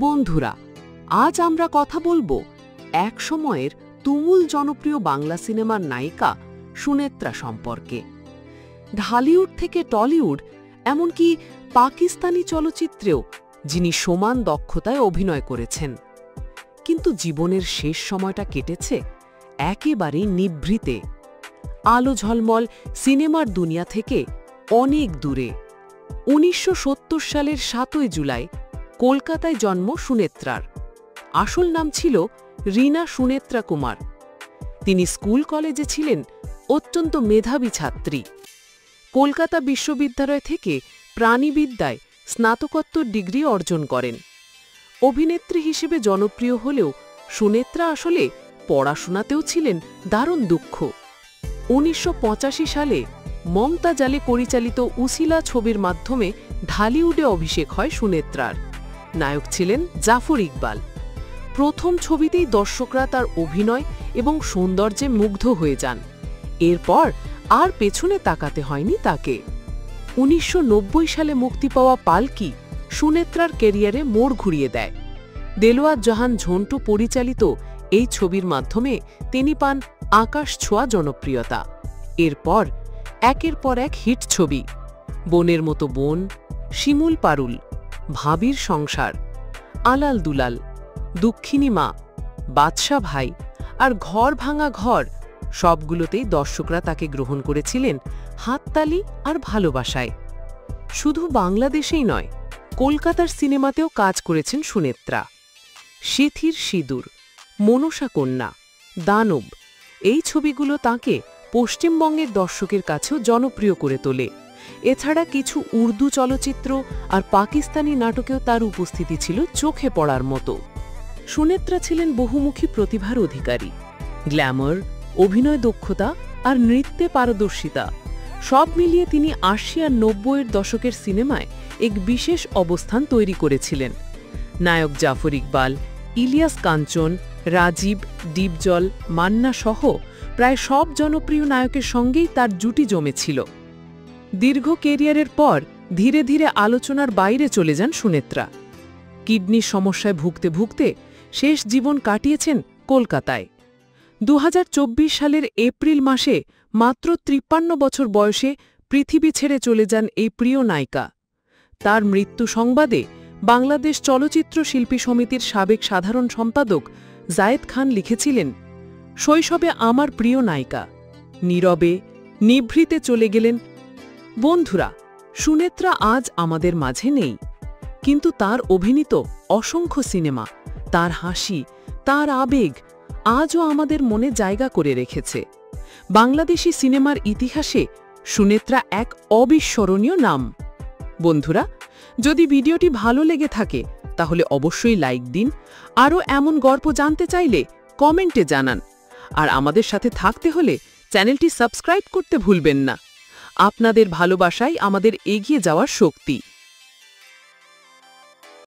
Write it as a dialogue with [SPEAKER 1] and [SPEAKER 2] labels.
[SPEAKER 1] বন্ধুরা, আজ আমরা কথা বলবো এক সময়ের তুমুল জনপ্রিয় বাংলা সিনেমার নায়িকা সুনেত্রা সম্পর্কে। ঢালিউড থেকে টলিউড, এমনকি পাকিস্তানি চলচ্চিত্রেও যিনি সমান দক্ষতায় অভিনয় করেছেন। কিন্তু জীবনের শেষ সময়টা কেটেছে একেবারেই নিভৃতে, আলো ঝলমল সিনেমার দুনিয়া থেকে অনেক দূরে। ১৯৭০ সালের ৭ই জুলাই কলকাতায় জন্ম সুনেত্রার। আসল নাম ছিল রীনা সুনেত্রা কুমার। তিনি স্কুল কলেজে ছিলেন অত্যন্ত মেধাবী ছাত্রী। কলকাতা বিশ্ববিদ্যালয় থেকে প্রাণীবিদ্যায় স্নাতকোত্তর ডিগ্রি অর্জন করেন। অভিনেত্রী হিসেবে জনপ্রিয় হলেও সুনেত্রা আসলে পড়াশোনাতেও ছিলেন দারুণ দক্ষ। ১৯৮৫ সালে মমতা জালে পরিচালিত উসিলা ছবির মাধ্যমে ঢালিউডে অভিষেক হয় সুনেত্রার। নায়ক ছিলেন জাফর ইকবাল। প্রথম ছবিতেই দর্শকরা তার অভিনয় এবং সৌন্দর্যে মুগ্ধ হয়ে যান। এরপর আর পেছনে তাকাতে হয়নি তাকে। ১৯৯০ সালে মুক্তি পাওয়া পালকি সুনেত্রার ক্যারিয়ারে মোড় ঘুরিয়ে দেয়। দেলোয়ার জাহান ঝন্টু পরিচালিত এই ছবির মাধ্যমে তিনি পান আকাশ ছোঁয়া জনপ্রিয়তা। এরপর একের পর এক হিট ছবি, বনের মতো বন, শিমুল পারুল, ভাবির সংসার, আলাল দুলাল, দুঃখিনী মা, বাদশা ভাই আর ঘর ভাঙা ঘর, সবগুলোতেই দর্শকরা তাকে গ্রহণ করেছিলেন হাততালি আর ভালোবাসায়। শুধু বাংলাদেশেই নয়, কলকাতার সিনেমাতেও কাজ করেছেন সুনেত্রা। সিথির সিঁদুর, মনসা কন্যা, দানব, এই ছবিগুলো তাঁকে পশ্চিমবঙ্গের দর্শকের কাছেও জনপ্রিয় করে তোলে। এছাড়া কিছু উর্দু চলচ্চিত্র আর পাকিস্তানি নাটকেও তার উপস্থিতি ছিল চোখে পড়ার মতো। সুনেত্রা ছিলেন বহুমুখী প্রতিভার অধিকারী। গ্ল্যামার, অভিনয় দক্ষতা আর নৃত্যে পারদর্শিতা, সব মিলিয়ে তিনি ৮০ আর ৯০-এর দশকের সিনেমায় এক বিশেষ অবস্থান তৈরি করেছিলেন। নায়ক জাফর ইকবাল, ইলিয়াস কাঞ্চন, রাজীব, ডিপজল, মান্না সহ প্রায় সব জনপ্রিয় নায়কের সঙ্গেই তার জুটি জমেছিল। দীর্ঘ ক্যারিয়ারের পর ধীরে ধীরে আলোচনার বাইরে চলে যান সুনেত্রা। কিডনির সমস্যায় ভুগতে ভুগতে শেষ জীবন কাটিয়েছেন কলকাতায়। ২০২৪ সালের এপ্রিল মাসে মাত্র ৫৩ বছর বয়সে পৃথিবী ছেড়ে চলে যান এই প্রিয় নায়িকা। তার মৃত্যু সংবাদে বাংলাদেশ চলচ্চিত্র শিল্পী সমিতির সাবেক সাধারণ সম্পাদক জায়েদ খান লিখেছিলেন, শৈশবে আমার প্রিয় নায়িকা, নীরবে নিভৃতে চলে গেলেন। বন্ধুরা, সুনেত্রা আজ আমাদের মাঝে নেই, কিন্তু তার অভিনীত অসংখ্য সিনেমা, তার হাসি, তার আবেগ আজও আমাদের মনে জায়গা করে রেখেছে। বাংলাদেশি সিনেমার ইতিহাসে সুনেত্রা এক অবিস্মরণীয় নাম। বন্ধুরা, যদি ভিডিওটি ভালো লেগে থাকে তাহলে অবশ্যই লাইক দিন। আরও এমন গল্প জানতে চাইলে কমেন্টে জানান। আর আমাদের সাথে থাকতে হলে চ্যানেলটি সাবস্ক্রাইব করতে ভুলবেন না। আপনাদের ভালোবাসাই আমাদের এগিয়ে যাওয়ার শক্তি।